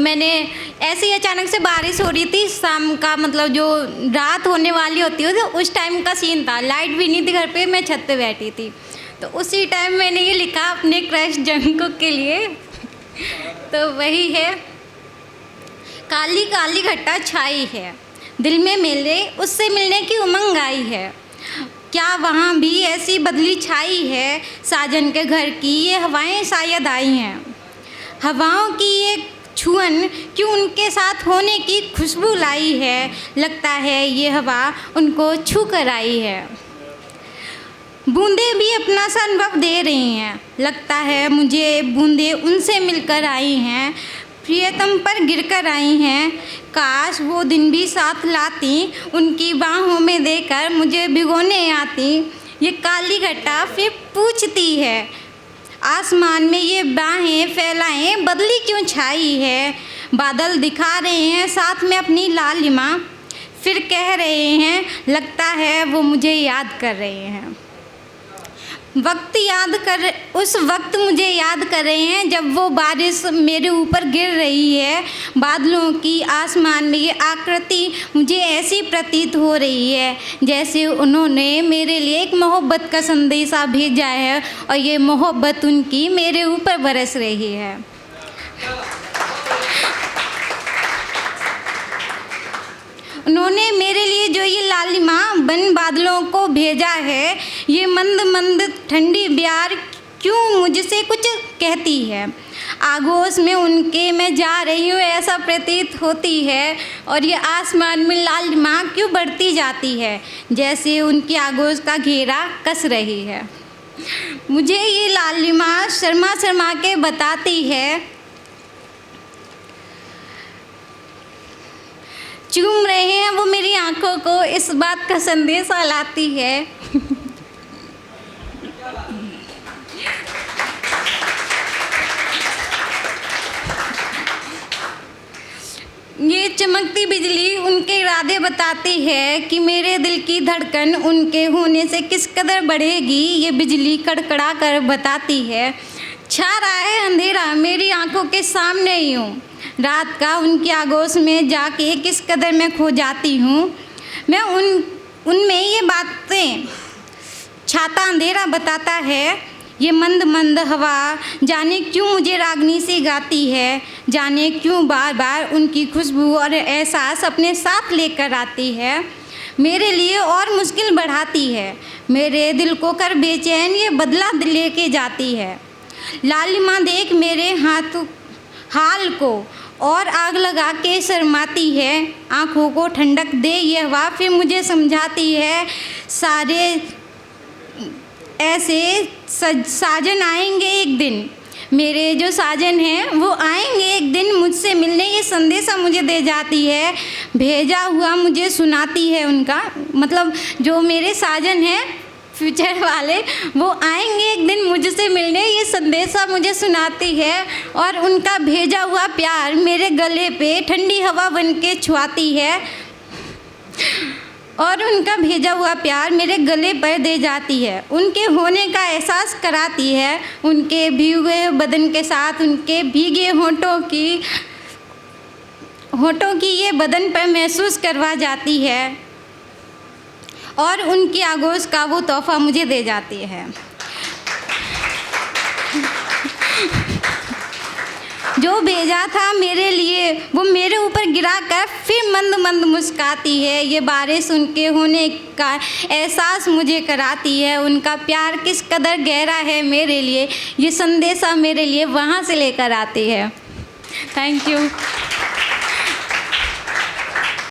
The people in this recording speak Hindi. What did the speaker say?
मैंने ऐसे ही अचानक से बारिश हो रही थी, शाम का मतलब जो रात होने वाली होती है तो उस टाइम का सीन था, लाइट भी नहीं थी घर पे, मैं छत पे बैठी थी। तो उसी टाइम मैंने ये लिखा अपने क्रश जंगकुक के लिए। तो वही है, काली काली घटा छाई है, दिल में मेरे उससे मिलने की उमंग आई है। क्या वहाँ भी ऐसी बदली छाई है, साजन के घर की ये हवाएं शायद आई हैं। हवाओं की ये छुअन क्यों उनके साथ होने की खुशबू लाई है, लगता है ये हवा उनको छू कर आई है। बूंदें भी अपना सा अनुभव दे रही हैं, लगता है मुझे बूंदें उनसे मिलकर आई हैं, प्रियतम पर गिरकर आई हैं। काश वो दिन भी साथ लाती, उनकी बाहों में देकर मुझे भिगोने आती। ये काली घटा फिर पूछती है, आसमान में ये बाहें फैलाएं बदली क्यों छाई है। बादल दिखा रहे हैं साथ में अपनी लालिमा, फिर कह रहे हैं लगता है वो मुझे याद कर रहे हैं। उस वक्त मुझे याद कर रहे हैं जब वो बारिश मेरे ऊपर गिर रही है। बादलों की आसमान में ये आकृति मुझे ऐसी प्रतीत हो रही है जैसे उन्होंने मेरे लिए एक मोहब्बत का संदेशा भेजा है और ये मोहब्बत उनकी मेरे ऊपर बरस रही है। उन्होंने मेरे लिए जो ये लालिमा बन बादलों को भेजा है, ये मंद मंद ठंडी ब्यार क्यों मुझसे कुछ कहती है। आगोश में उनके मैं जा रही हूँ ऐसा प्रतीत होती है, और ये आसमान में लालिमा क्यों बढ़ती जाती है जैसे उनकी आगोश का घेरा कस रही है। मुझे ये लालिमा शर्मा शर्मा के बताती है, चूम रहे हैं वो मेरी आंखों को, इस बात का संदेशा लाती है। ये चमकती बिजली उनके इरादे बताती है कि मेरे दिल की धड़कन उनके होने से किस कदर बढ़ेगी। ये बिजली कड़कड़ा कर बताती है, छा रहा है अंधेरा मेरी आंखों के सामने ही हूँ। रात का उनकी आगोश में जाके किस कदर मैं खो जाती हूँ। मैं उनमें ये बातें छाता अंधेरा बताता है। ये मंद मंद हवा जाने क्यों मुझे रागनी सी गाती है, जाने क्यों बार बार उनकी खुशबू और एहसास अपने साथ लेकर आती है। मेरे लिए और मुश्किल बढ़ाती है, मेरे दिल को कर बेचैन ये बदला लेके जाती है। लालिमा देख मेरे हाल को और आग लगा के शर्माती है। आँखों को ठंडक दे ये हवा फिर मुझे समझाती है, सारे ऐसे साजन आएंगे एक दिन। मेरे जो साजन हैं वो आएंगे एक दिन मुझसे मिलने, ये संदेशा मुझे दे जाती है। भेजा हुआ मुझे सुनाती है उनका, मतलब जो मेरे साजन हैं फ्यूचर वाले वो आएंगे एक दिन मुझसे मिलने, ये संदेशा मुझे सुनाती है। और उनका भेजा हुआ प्यार मेरे गले पे ठंडी हवा बन के छुआती है, और उनका भेजा हुआ प्यार मेरे गले पर दे जाती है। उनके होने का एहसास कराती है, उनके भीगे बदन के साथ उनके भीगे होठों की ये बदन पर महसूस करवा जाती है, और उनकी आगोश का वो तोहफ़ा मुझे दे जाती है। जो भेजा था मेरे लिए वो मेरे ऊपर गिरा कर फिर मंद मंद मुस्काती है। ये बारिश उनके होने का एहसास मुझे कराती है, उनका प्यार किस कदर गहरा है मेरे लिए, ये संदेशा मेरे लिए वहाँ से लेकर आती है। Thank you.